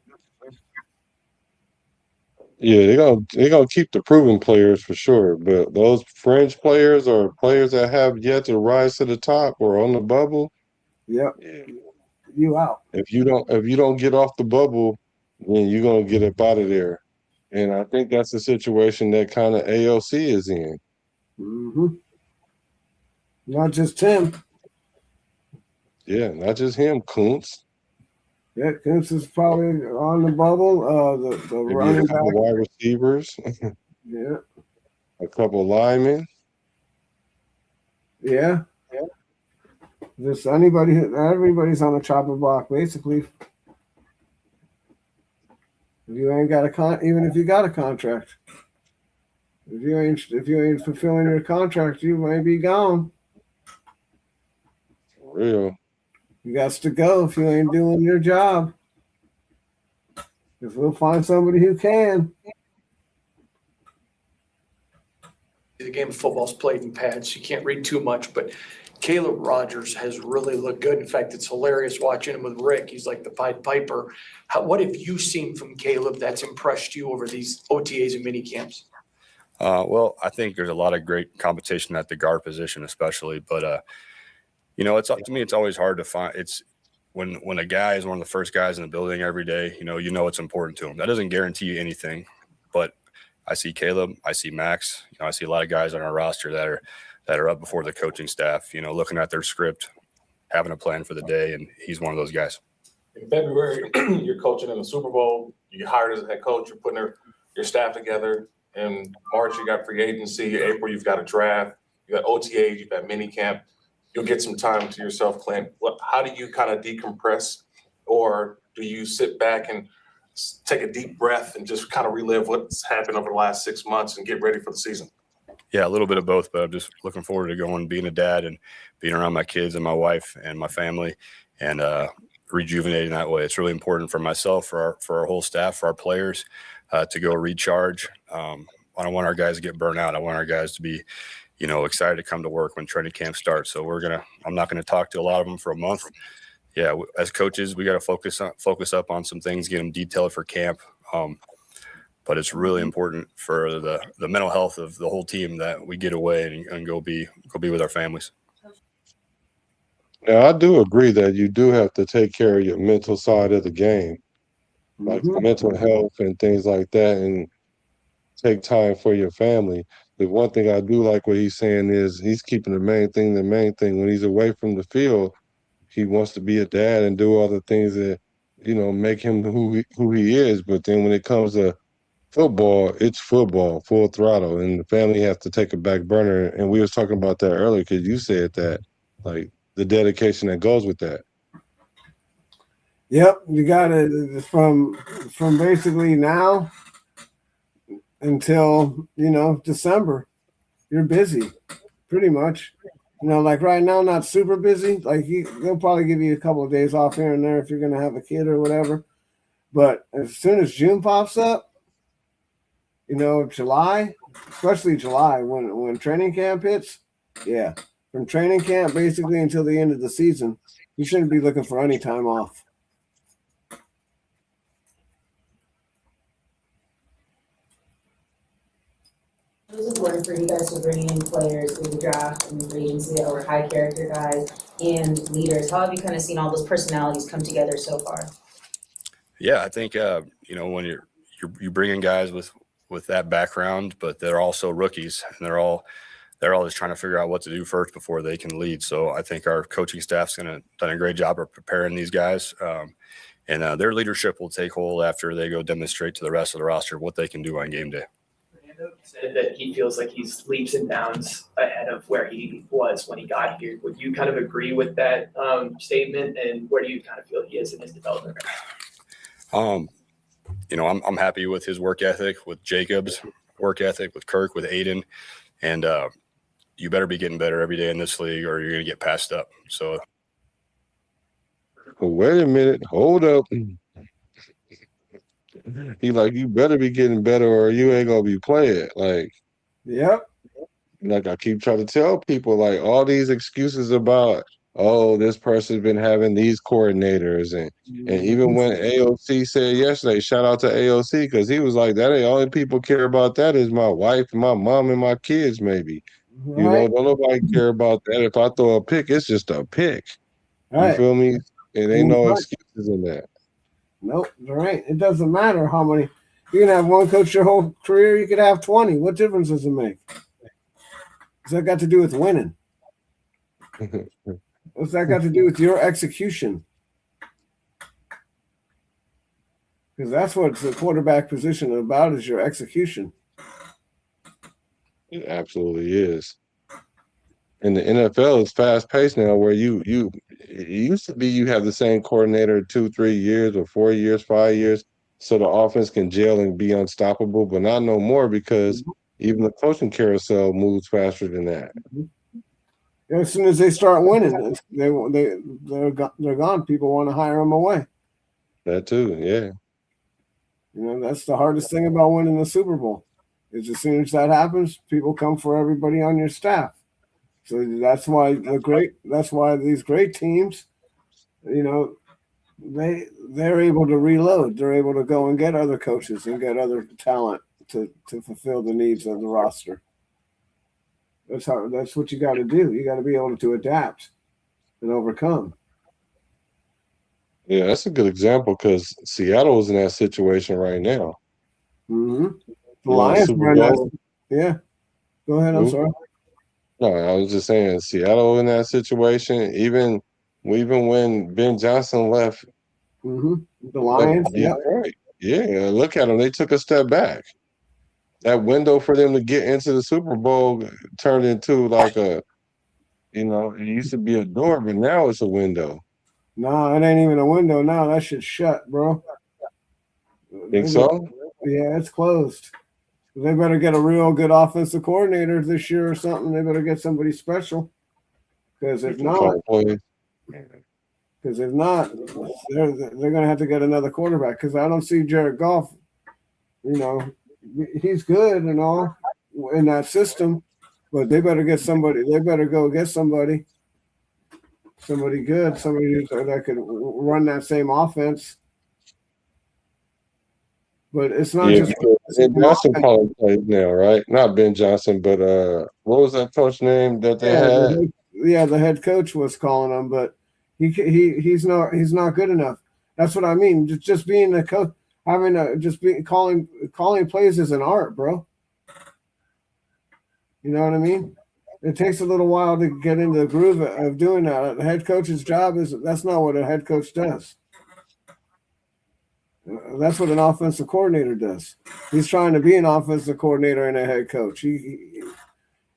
Yeah, they're gonna keep the proven players for sure, but those fringe players or players that have yet to rise to the top or on the bubble, yep, you out. If you don't get off the bubble, then you're gonna get up out of there. And I think that's the situation that kind of AOC is in. Mm-hmm. Not just him. Yeah, not just him, Kuntz. Yeah, Kuntz is probably on the bubble. The running a couple back. wide receivers. Yeah. A couple linemen. Yeah. Just everybody's on the chopping block, basically. If you ain't got even if you got a contract. If you ain't fulfilling your contract, you may be gone. For real. You got to go if you ain't doing your job. If we'll find somebody who can. The game of football is played in pads. You can't read too much, but Caleb Rogers has really looked good. In fact, it's hilarious watching him with Rick. He's like the Pied Piper. What have you seen from Caleb that's impressed you over these OTAs and mini camps? Well, I think there's a lot of great competition at the guard position, especially. But it's up to me. It's always hard to find. It's when a guy is one of the first guys in the building every day. You know it's important to him. That doesn't guarantee you anything, but I see Caleb, I see Max. I see a lot of guys on our roster that are up before the coaching staff. Looking at their script, having a plan for the day, and he's one of those guys. In February, you're coaching in the Super Bowl. You get hired as a head coach. You're putting your staff together. In March, you got free agency. April, you've got a draft. You got OTAs. You've got mini camp. You'll get some time to yourself, Klint. How do you kind of decompress, or do you sit back and take a deep breath and just kind of relive what's happened over the last 6 months and get ready for the season? Yeah, a little bit of both, but I'm just looking forward to going, being a dad and being around my kids and my wife and my family and rejuvenating that way. It's really important for myself, for our whole staff, for our players to go recharge. I don't want our guys to get burnt out. I want our guys to be, excited to come to work when training camp starts. So I'm not going to talk to a lot of them for a month. Yeah, as coaches, we got to focus up on some things, get them detailed for camp. But it's really important for the mental health of the whole team that we get away and go be with our families. Now, I do agree that you do have to take care of your mental side of the game, like mental health and things like that, and take time for your family. The one thing I do like what he's saying is he's keeping the main thing the main thing. When he's away from the field, he wants to be a dad and do all the things that, make him who he is. But then when it comes to football, it's football, full throttle, and the family has to take a back burner. And we was talking about that earlier because you said that, like the dedication that goes with that. Yep, you got it from basically now until December. You're busy, pretty much. Like right now, not super busy. Like they'll probably give you a couple of days off here and there if you're gonna have a kid or whatever. But as soon as June pops up, July, especially July when training camp hits, yeah, from training camp basically until the end of the season, you shouldn't be looking for any time off. It was important for you guys to bring in players through the draft and the free agency that were high character guys and leaders. How have you kind of seen all those personalities come together so far? Yeah, I think when you bring in guys with that background, but they're also rookies, and they're all just trying to figure out what to do first before they can lead. So I think our coaching staff's done a great job of preparing these guys, and their leadership will take hold after they go demonstrate to the rest of the roster what they can do on game day. Fernando said that he feels like he's leaps and bounds ahead of where he was when he got here. Would you kind of agree with that statement, and where do you kind of feel he is in his development right now? I'm happy with his work ethic, with Jacob's work ethic, with Kirk, with Aiden, and you better be getting better every day in this league, or you're going to get passed up. So, Wait a minute, hold up. He like, you better be getting better, or you ain't gonna be playing. Like, Yep. Like I keep trying to tell people, like all these excuses about, oh, this person's been having these coordinators, and even when AOC said yesterday, shout out to AOC, because he was like, that ain't only people care about that is my wife, my mom, and my kids, maybe. Right. Don't nobody care about that. If I throw a pick, it's just a pick. Right. You feel me? It ain't no excuses in that. Nope, right. It doesn't matter how many. You can have one coach your whole career. You could have 20. What difference does it make? What's that got to do with winning? What's that got to do with your execution? Because that's what the quarterback position is about, is your execution. It absolutely is. And the NFL is fast paced now, where it used to be you have the same coordinator 2, 3 years or 4 years, 5 years, so the offense can gel and be unstoppable, but not no more, because even the coaching carousel moves faster than that. As soon as they start winning, they're gone. People want to hire them away. That too, yeah. That's the hardest thing about winning the Super Bowl. Is as soon as that happens, people come for everybody on your staff. So that's why these great teams, they're able to reload. They're able to go and get other coaches and get other talent to fulfill the needs of the roster. That's what you got to do. You got to be able to adapt and overcome. Yeah, that's a good example, because Seattle is in that situation right now. Mm-hmm. The Lions were in that. Yeah. Go ahead. I'm sorry. No, I was just saying Seattle in that situation. Even when Ben Johnson left, the Lions. Detroit, yeah, look at them. They took a step back. That window for them to get into the Super Bowl turned into like it used to be a door, but now it's a window. No, it ain't even a window now. That shit's shut, bro. Think so? Yeah, it's closed. They better get a real good offensive coordinator this year or something. They better get somebody special. Because if not, they're going to have to get another quarterback. Because I don't see Jared Goff. He's good and all in that system, but they better get somebody. They better go get somebody good, somebody that could run that same offense. But it's not just Ben Johnson calling plays now, right? Not Ben Johnson, but what was that coach name that they had? The head coach was calling him, but he's not good enough. That's what I mean. Just being the coach, calling plays is an art, bro. You know what I mean? It takes a little while to get into the groove of doing that. The head coach's job that's not what a head coach does. That's what an offensive coordinator does. He's trying to be an offensive coordinator and a head coach.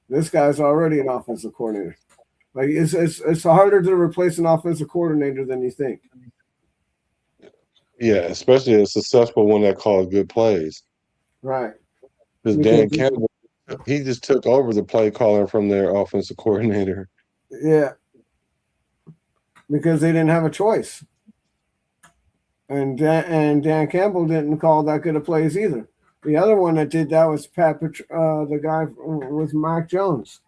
This guy's already an offensive coordinator. Like it's harder to replace an offensive coordinator than you think. Yeah, especially a successful one that calls good plays. Right. Because Dan Campbell, he just took over the play calling from their offensive coordinator. Yeah. Because they didn't have a choice. And Dan Campbell didn't call that good of plays either. The other one that did that was the guy with Mac Jones.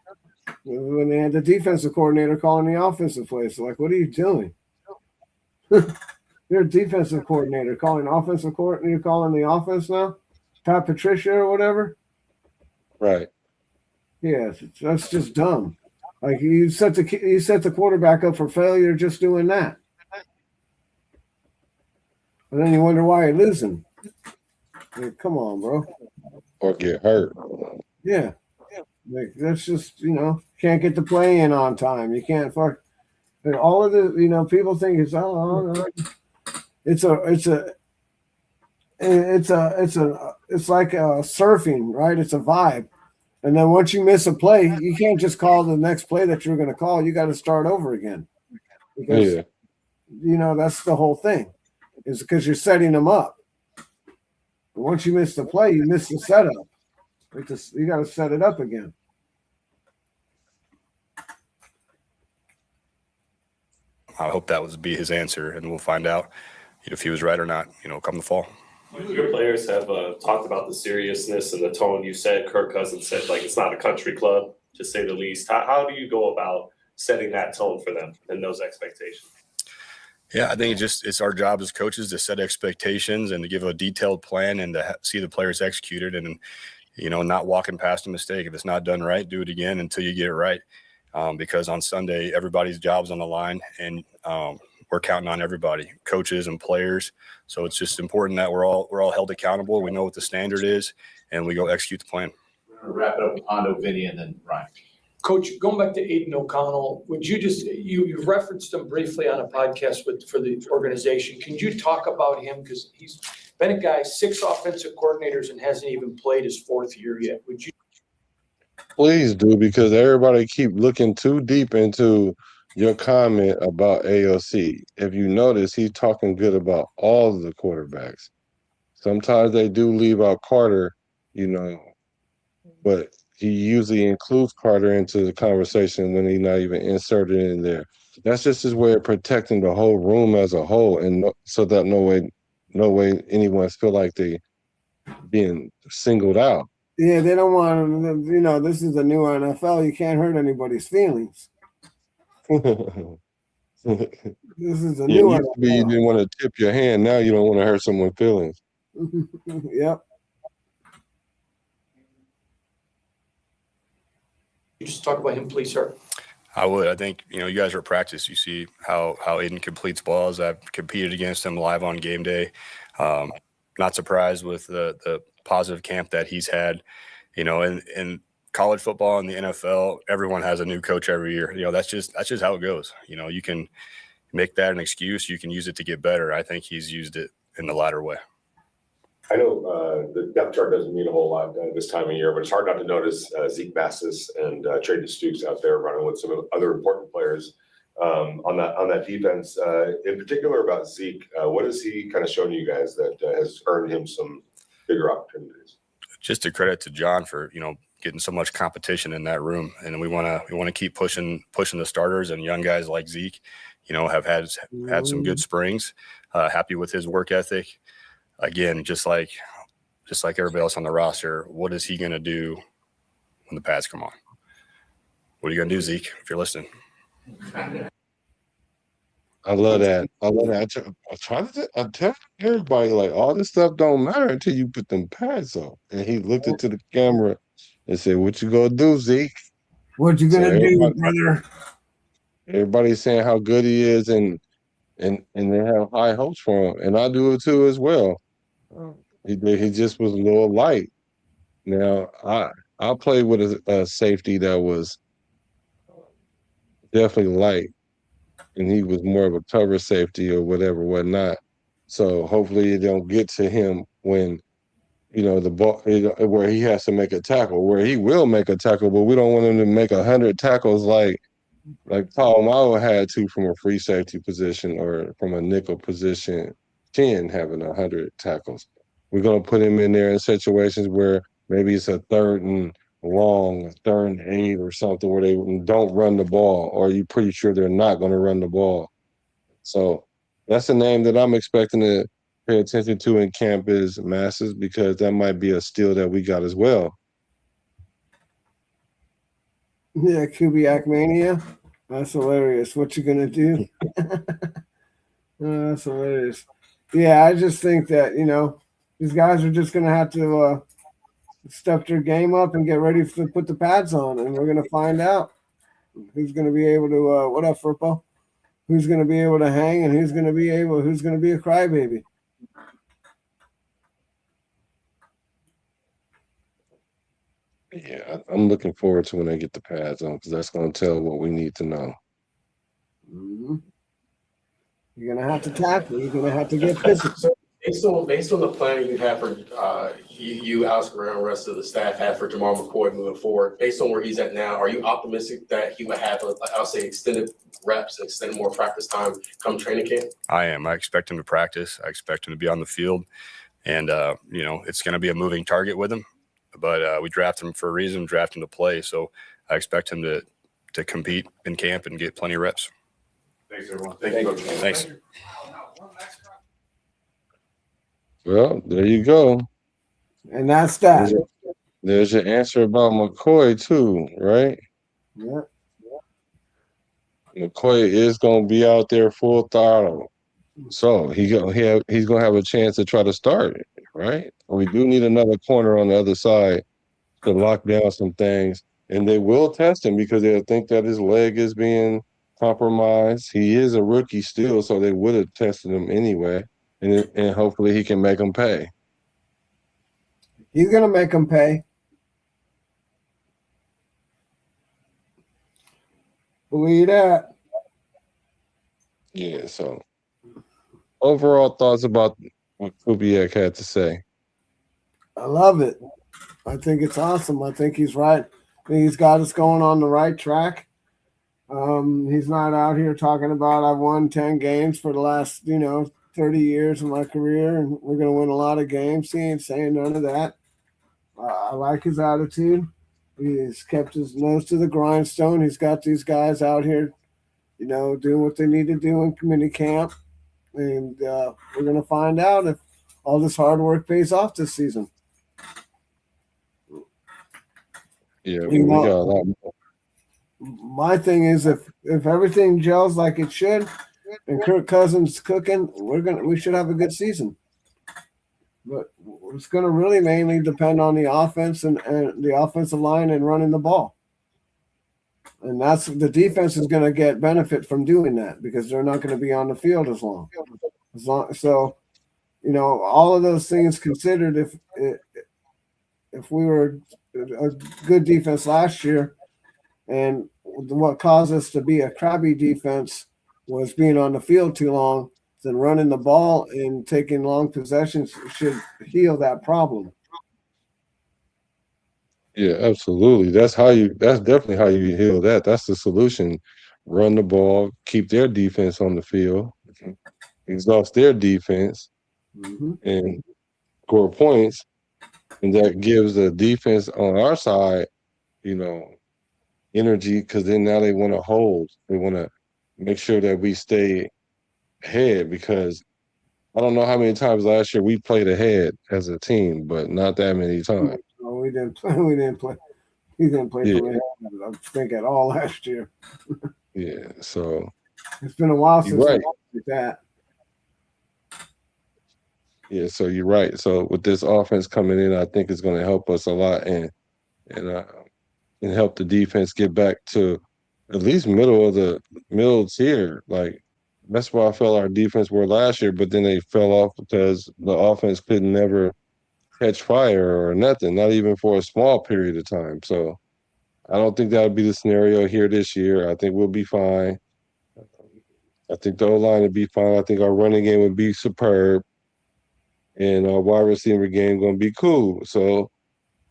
When they had the defensive coordinator calling the offensive plays. So like, what are you doing? You're a defensive coordinator calling offensive coordinator. You're calling the offense now? Pat Patricia or whatever? Right. Yeah, that's just dumb. Like you set the quarterback up for failure just doing that. And then you wonder why you're losing. Like, come on, bro. Or get hurt. Yeah. Like, that's just, can't get the play in on time. You can't fuck. And all of the, people think it's it's like surfing, right? It's a vibe. And then once you miss a play, you can't just call the next play that you're going to call. You got to start over again. Because, that's the whole thing. Is because you're setting them up. But once you miss the play, you miss the setup. You got to set it up again. I hope that would be his answer, and we'll find out if he was right or not, come the fall. Your players have talked about the seriousness and the tone. You said Kirk Cousins said it's not a country club, to say the least. How do you go about setting that tone for them and those expectations? Yeah, I think it's our job as coaches to set expectations and to give a detailed plan and to see the players executed and, not walking past a mistake. If it's not done right, do it again until you get it right. Because on Sunday, everybody's job's on the line, and we're counting on everybody, coaches and players. So it's just important that we're all held accountable. We know what the standard is, and we go execute the plan. We're going to wrap it up with Hondo, Vinny, and then Ryan. Coach, going back to Aiden O'Connell, would you just you referenced him briefly on a podcast for the organization. Can you talk about him, because he's been a guy 6 offensive coordinators and hasn't even played his 4th year yet? Would you? Please do, because everybody keep looking too deep into your comment about AOC. If you notice, he's talking good about all the quarterbacks. Sometimes they do leave out Carter, but he usually includes Carter into the conversation when he's not even inserted in there. That's just his way of protecting the whole room as a whole, and so that no way anyone feel like they being singled out. Yeah, they don't want, this is the new NFL. You can't hurt anybody's feelings. This is a new NFL. You didn't want to tip your hand. Now you don't want to hurt someone's feelings. Yep. You just talk about him, please, sir. I would. I think, you guys are at practice. You see how Aiden completes balls. I've competed against him live on game day. Not surprised with the positive camp that he's had. In college football and the NFL, everyone has a new coach every year. That's just how it goes. You can make that an excuse. You can use it to get better. I think he's used it in the latter way. I know the depth chart doesn't mean a whole lot this time of year, but it's hard not to notice Zeke Massis and Trey Stoops out there running with some other important players on that defense. In particular about Zeke, what has he kind of shown you guys that has earned him some bigger opportunities? Just a credit to John for getting so much competition in that room, and we want to keep pushing the starters and young guys like Zeke. Have had some good springs. Happy with his work ethic. Again, just like everybody else on the roster, what is he going to do when the pads come on? What are you going to do, Zeke, if you're listening? I love that. I tell everybody, all this stuff don't matter until you put them pads on. And he looked into the camera and said, "What you gonna do, Zeke? What you gonna do, brother?" Everybody's saying how good he is, and they have high hopes for him, and I do it too as well. He just was a little light. Now I played with a safety that was definitely light, and he was more of a cover safety or whatnot. So hopefully it don't get to him when, the ball, where he has to make a tackle, where he will make a tackle, but we don't want him to make 100 tackles like Paul Malo had to from a free safety position or from a nickel position, 10 having 100 tackles. We're going to put him in there in situations where maybe it's a 3rd and long, 3rd and 8 or something where they don't run the ball, or you're pretty sure they're not going to run the ball. So that's a name that I'm expecting to pay attention to in camp is Masses, because that might be a steal that we got as well. Yeah, Kubiak mania. That's hilarious. What you gonna do? That's hilarious. Yeah, I just think that these guys are just gonna have to step their game up and get ready to put the pads on, and we're gonna find out who's gonna be able to. What up, Furpo? Who's gonna be able to hang, and who's gonna be a crybaby? Yeah, I'm looking forward to when they get the pads on, because that's going to tell what we need to know. Mm-hmm. You're gonna have to tackle. You're gonna have to get physical. Based on the plan you have for you, Oscar, and the rest of the staff have for Jamal McCoy moving forward, based on where he's at now, are you optimistic that he would have, I'll say, extended reps, extended more practice time come training camp? I am. I expect him to practice. I expect him to be on the field, and it's going to be a moving target with him. But we drafted him for a reason, drafted him to play. So I expect him to compete in camp and get plenty of reps. Thanks, everyone. Thank you, Coach. Thanks. Well, there you go. And that's that. There's your answer about McCoy too, right? Yeah. McCoy is going to be out there full throttle. So he's going to have a chance to try to start it, right? We do need another corner on the other side to lock down some things. And they will test him because they'll think that his leg is being compromised. He is a rookie still, so they would have tested him anyway. And hopefully he can make them pay. He's gonna make them pay. Believe that. Yeah, so overall thoughts about what Kubiak had to say. I love it. I think it's awesome. I think he's right. I think he's got us going on the right track. He's not out here talking about I've won 10 games for the last, 30 years of my career, and we're going to win a lot of games. He ain't saying none of that. I like his attitude. He's kept his nose to the grindstone. He's got these guys out here, doing what they need to do in community camp. And we're going to find out if all this hard work pays off this season. Yeah, we got a lot more. My thing is if everything gels like it should and Kirk Cousins cooking, we should have a good season. But it's going to really mainly depend on the offense and the offensive line and running the ball. And that's the defense is going to get benefit from doing that because they're not going to be on the field as long. So, all of those things considered, if we were a good defense last year, and what caused us to be a crabby defense was being on the field too long, then running the ball and taking long possessions should heal that problem. Yeah, absolutely. That's definitely how you heal that. That's the solution. Run the ball, keep their defense on the field, exhaust their defense, and score points. And that gives the defense on our side, energy, because then now they want to hold. They want to make sure that we stay ahead, because I don't know how many times last year we played ahead as a team, but not that many times. No, we didn't play. We didn't play. He didn't play for me, I think, at all last year. Yeah, so it's been a while since right. we did that. Yeah, so you're right. So with this offense coming in, I think it's going to help us a lot and help the defense get back to at least middle tier. Like that's where I felt our defense were last year, but then they fell off because the offense could never catch fire or nothing, not even for a small period of time. So I don't think that would be the scenario here this year. I think we'll be fine. I think the O-line would be fine. I think our running game would be superb. And our wide receiver game going to be cool. So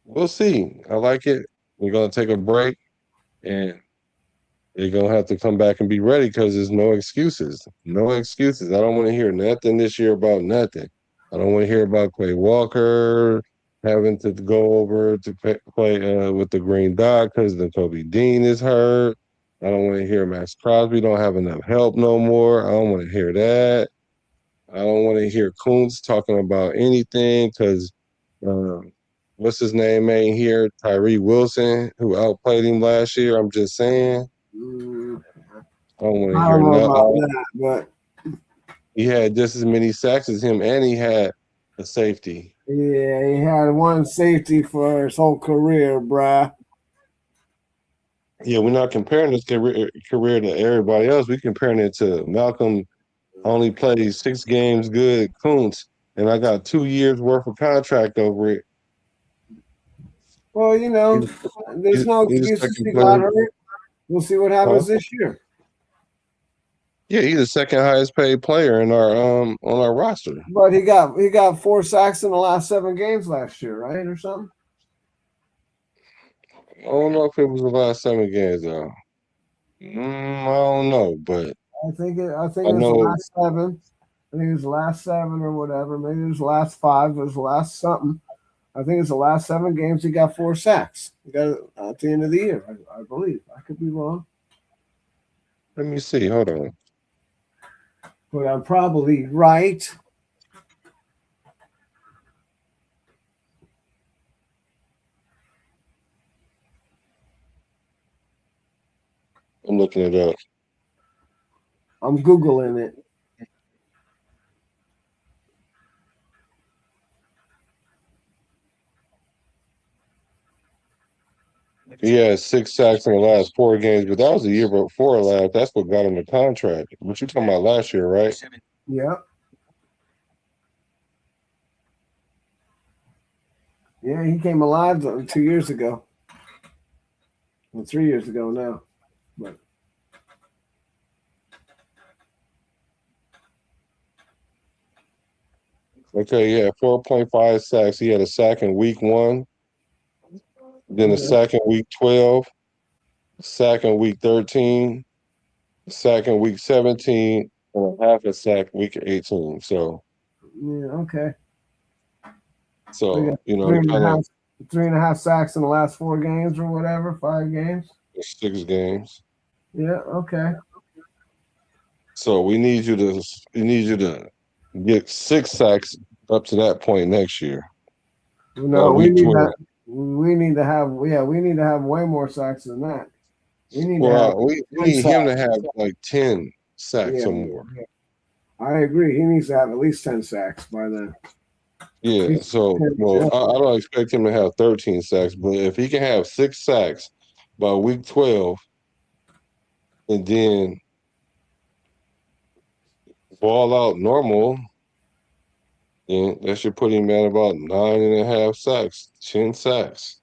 we'll see. I like it. We're going to take a break. And they're going to have to come back and be ready because there's no excuses. No excuses. I don't want to hear nothing this year about nothing. I don't want to hear about Quay Walker having to go over to play with the Green Dot because the Kobe Dean is hurt. I don't want to hear Max Crosby don't have enough help no more. I don't want to hear that. I don't want to hear Kuntz talking about anything because what's his name ain't here? Tyree Wilson, who outplayed him last year. I'm just saying. I don't want to I hear don't know about nothing. that, but He had just as many sacks as him, and he had a safety. yeah, he had one safety for his whole career, bruh. Yeah, we're not comparing his career to everybody else. We're comparing it to Malcolm. Only played 6 games good, Kuntz, and I got 2 years worth of contract over it. Well, there's no He's a excuses. second He got player. hurt. We'll see what happens this year. Yeah, he's the second highest paid player in our on our roster. But he got 4 sacks in the last 7 games last year, right, or something? I don't know if it was the last 7 games though. I don't know, but I think it was the know last 7. I think it was the last 7 or whatever. Maybe it was the last 5. It was the last something. I think it's the last 7 games he got 4 sacks. He got it at the end of the year, I believe. I could be wrong, let me see. Hold on. but I'm probably right. I'm looking it up. I'm Googling it. He had 6 sacks in the last 4 games, but that was the year before last. That's what got him the contract. What you talking about last year, right? Yeah. Yeah, he came alive 2 years ago. Well, 3 years ago now. But Okay, yeah, 4.5 sacks. He had a sack in week 1, then a sack in week 12, a sack in week 13, a sack in week 17, and a half a sack week 18. So yeah, okay. So, got you know, three and a kind half, of 3.5 sacks in the last 4 games or whatever, 5 games. 6 games. Yeah, okay. So we need you to get 6 sacks up to that point next year. No, we week need 12. that. We need to have way more sacks than that. We need to have Well, we 10 need him to sacks. have like 10 sacks Yeah, or more. yeah. I agree. He needs to have at least 10 sacks by then. Yeah, so I don't expect him to have 13 sacks, but if he can have 6 sacks by week 12 and then ball out normal, then that should put him at about 9.5 sacks, 10 sacks.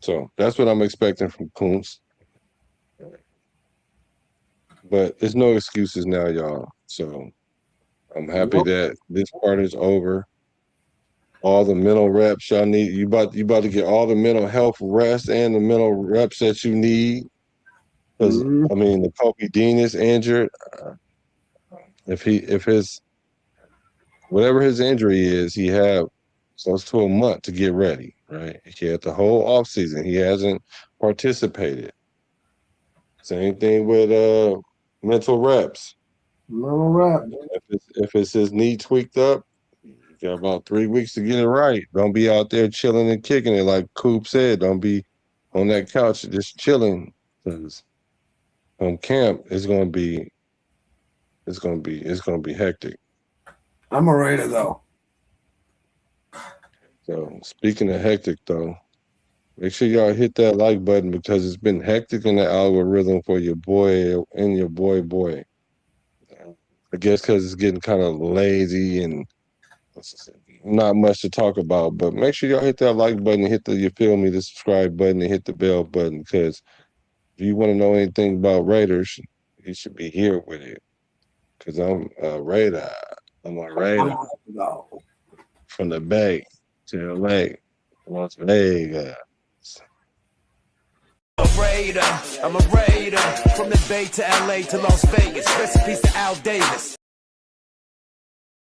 So that's what I'm expecting from Kuntz. But there's no excuses now, y'all. So I'm happy that this part is over. All the mental reps y'all need. You about to get all the mental health rest and the mental reps that you need. Because I mean, the Kobe Dean is injured. If his whatever his injury is, he have close to a month to get ready. Right? He had the whole offseason. He hasn't participated. Same thing with mental reps. Mental rep. If it's his knee tweaked up, you got about 3 weeks to get it right. Don't be out there chilling and kicking it like Coop said. Don't be on that couch just chilling, because camp is gonna be hectic. I'm a Raider though. So speaking of hectic though, make sure y'all hit that like button because it's been hectic in the algorithm for your boy and your boy. I guess because it's getting kind of lazy and not much to talk about, but make sure y'all hit that like button, hit the, you feel me, the subscribe button, and hit the bell button, because if you want to know anything about Raiders, you should be here with it. Cause I'm a Raider. I'm a Raider from the Bay to LA, Las Vegas. I'm a raider from the Bay to LA to Las Vegas. Rest in peace to Al Davis.